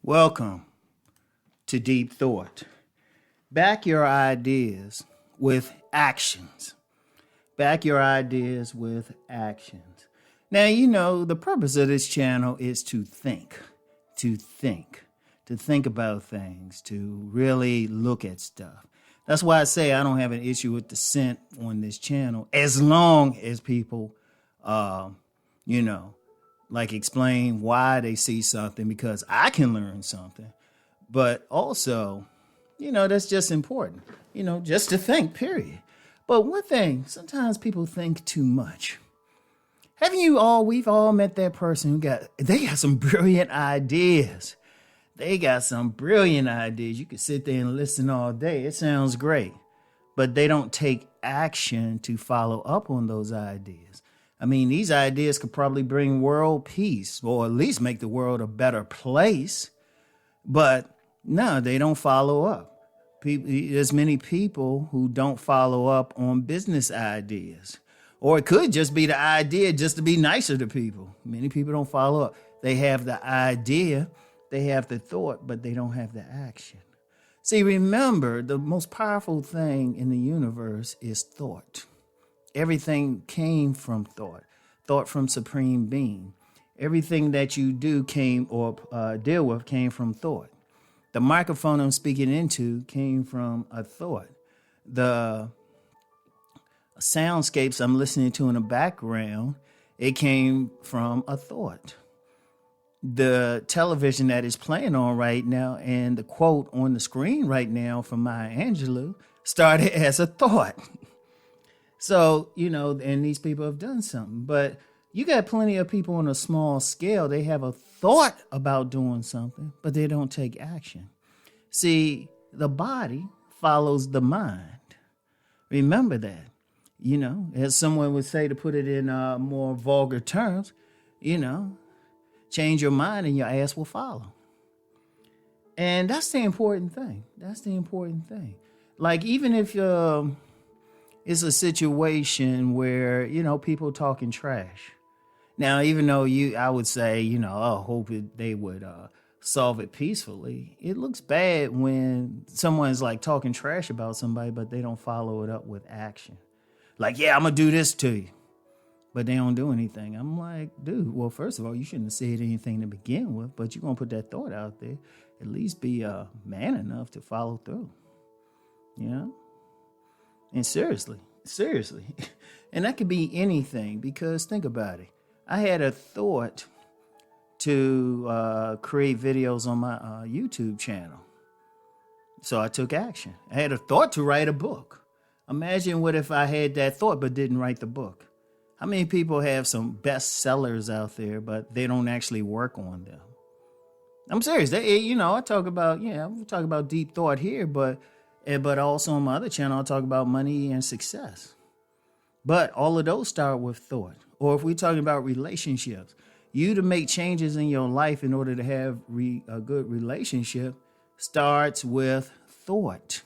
Welcome to Deep Thought. Back your ideas with actions. Back your ideas with actions. Now, the purpose of this channel is to think about things, to really look at stuff. That's why I say I don't have an issue with dissent on this channel, as long as people, explain why they see something, because I can learn something. But also, that's just important, just to think, period. But one thing, sometimes people think too much. We've all met that person they got some brilliant ideas. They got some brilliant ideas. You could sit there and listen all day. It sounds great. But they don't take action to follow up on those ideas. I mean, these ideas could probably bring world peace, or at least make the world a better place. But no, they don't follow up. There's many people who don't follow up on business ideas. Or it could just be the idea just to be nicer to people. Many people don't follow up. They have the idea, they have the thought, but they don't have the action. See, remember, the most powerful thing in the universe is thought. Everything came from thought from Supreme Being. Everything that you do deal with came from thought. The microphone I'm speaking into came from a thought. The soundscapes I'm listening to in the background, it came from a thought. The television that is playing on right now and the quote on the screen right now from Maya Angelou started as a thought. So, and these people have done something. But you got plenty of people on a small scale. They have a thought about doing something, but they don't take action. See, the body follows the mind. Remember that. As someone would say, to put it in more vulgar terms, change your mind and your ass will follow. And that's the important thing. Like, even if it's a situation where, people talking trash. Now, even though I would say, I hope they would solve it peacefully. It looks bad when someone's like talking trash about somebody, but they don't follow it up with action. Like, yeah, I'm going to do this to you. But they don't do anything. I'm like, dude, well, first of all, you shouldn't have said anything to begin with, but you're going to put that thought out there. At least be man enough to follow through. And seriously. And that could be anything, because think about it. I had a thought to create videos on my YouTube channel. So I took action. I had a thought to write a book. Imagine what if I had that thought but didn't write the book. How many people have some bestsellers out there, but they don't actually work on them? I'm serious. I talk about deep thought here, but also on my other channel, I talk about money and success. But all of those start with thought. Or if we're talking about relationships, you to make changes in your life in order to have a good relationship starts with thought.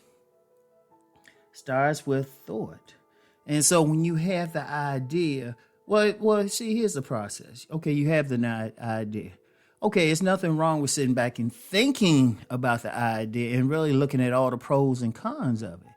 And so when you have the idea, see, here's the process. Okay, you have the idea. Okay, it's nothing wrong with sitting back and thinking about the idea and really looking at all the pros and cons of it.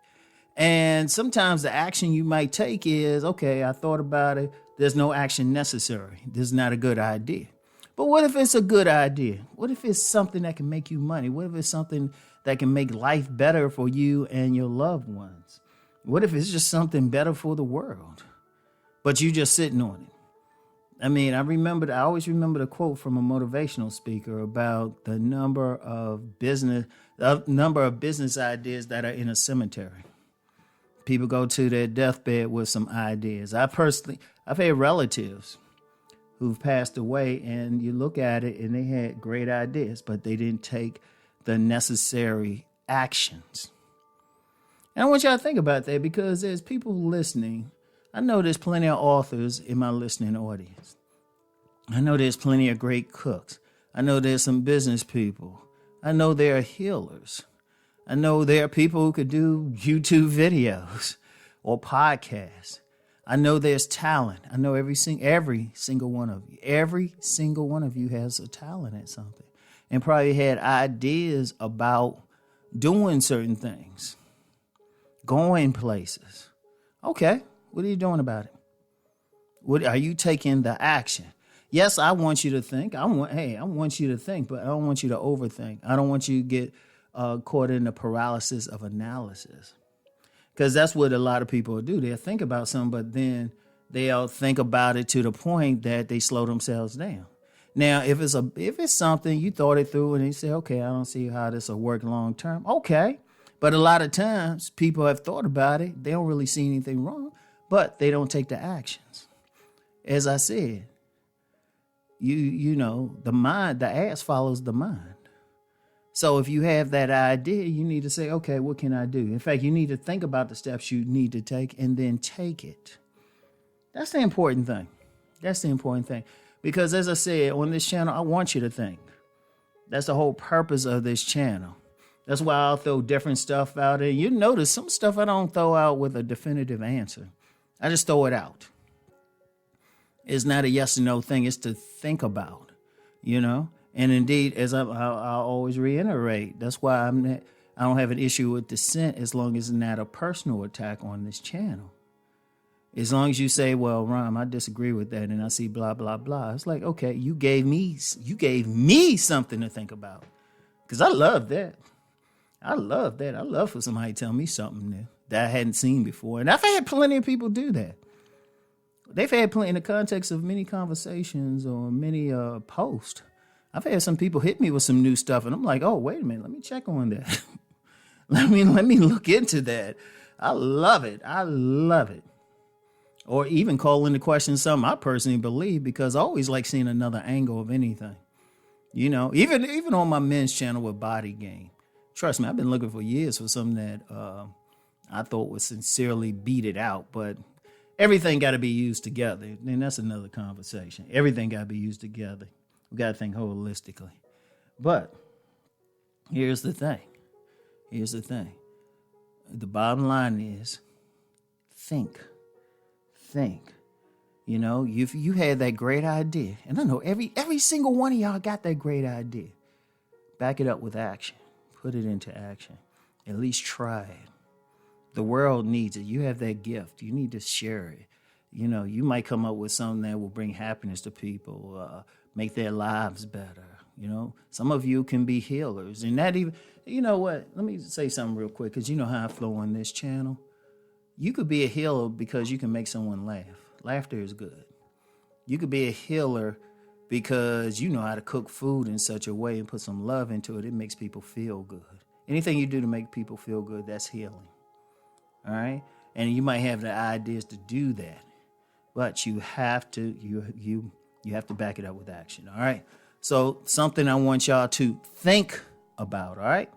And sometimes the action you might take is, okay, I thought about it. There's no action necessary. This is not a good idea. But what if it's a good idea? What if it's something that can make you money? What if it's something that can make life better for you and your loved ones? What if it's just something better for the world, but you just sitting on it? I mean, I always remember the quote from a motivational speaker about the number of business ideas that are in a cemetery. People go to their deathbed with some ideas. I've had relatives who've passed away, and you look at it and they had great ideas, but they didn't take the necessary actions. And I want y'all to think about that, because there's people listening. I know there's plenty of authors in my listening audience. I know there's plenty of great cooks. I know there's some business people. I know there are healers. I know there are people who could do YouTube videos or podcasts. I know there's talent. I know every single one of you. Every single one of you has a talent at something. and probably had ideas about doing certain things, going places. Okay, what are you doing about it? What are you taking the action? Yes, I want you to think. I want you to think, but I don't want you to overthink. I don't want you to get caught in the paralysis of analysis, because that's what a lot of people do. They'll think about something, but then they'll think about it to the point that they slow themselves down. Now, if it's something you thought it through and you say, okay, I don't see how this will work long term. Okay. But a lot of times people have thought about it. They don't really see anything wrong, but they don't take the actions. As I said, you know, the ass follows the mind. So if you have that idea, you need to say, okay, what can I do? In fact, you need to think about the steps you need to take and then take it. That's the important thing. That's the important thing. Because as I said, on this channel, I want you to think. That's the whole purpose of this channel. That's why I'll throw different stuff out there. You notice some stuff I don't throw out with a definitive answer. I just throw it out. It's not a yes or no thing. It's to think about, you know. And indeed, as I'll always reiterate, that's why I don't have an issue with dissent as long as it's not a personal attack on this channel. As long as you say, well, Rom, I disagree with that, and I see blah, blah, blah. It's like, okay, you gave me something to think about. Because I love that. I love that. I love for somebody to tell me something new that I hadn't seen before. And I've had plenty of people do that. They've had plenty in the context of many conversations or many posts. I've had some people hit me with some new stuff, and I'm like, oh, wait a minute, let me check on that. let me look into that. I love it. I love it. Or even call into question something I personally believe, because I always like seeing another angle of anything. You know, even on my men's channel with Body Game. Trust me, I've been looking for years for something that I thought would sincerely beat it out. But everything got to be used together. And that's another conversation. Everything got to be used together. We got to think holistically. But here's the thing. The bottom line is think. You know, if you had that great idea, and I know every single one of y'all got that great idea, back it up with action. Put it into action. At least try it. The world needs it. You have that gift. You need to share it. You know, you might come up with something that will bring happiness to people, make their lives better. You know, some of you can be healers, and that even, you know what? Let me say something real quick, because you know how I flow on this channel. You could be a healer because you can make someone laugh. Laughter is good. You could be a healer because you know how to cook food in such a way and put some love into it. It makes people feel good. Anything you do to make people feel good, that's healing. All right? And you might have the ideas to do that, but you have to you have to back it up with action. All right? So something I want y'all to think about. All right?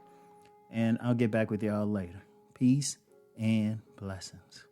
And I'll get back with y'all later. Peace and blessings.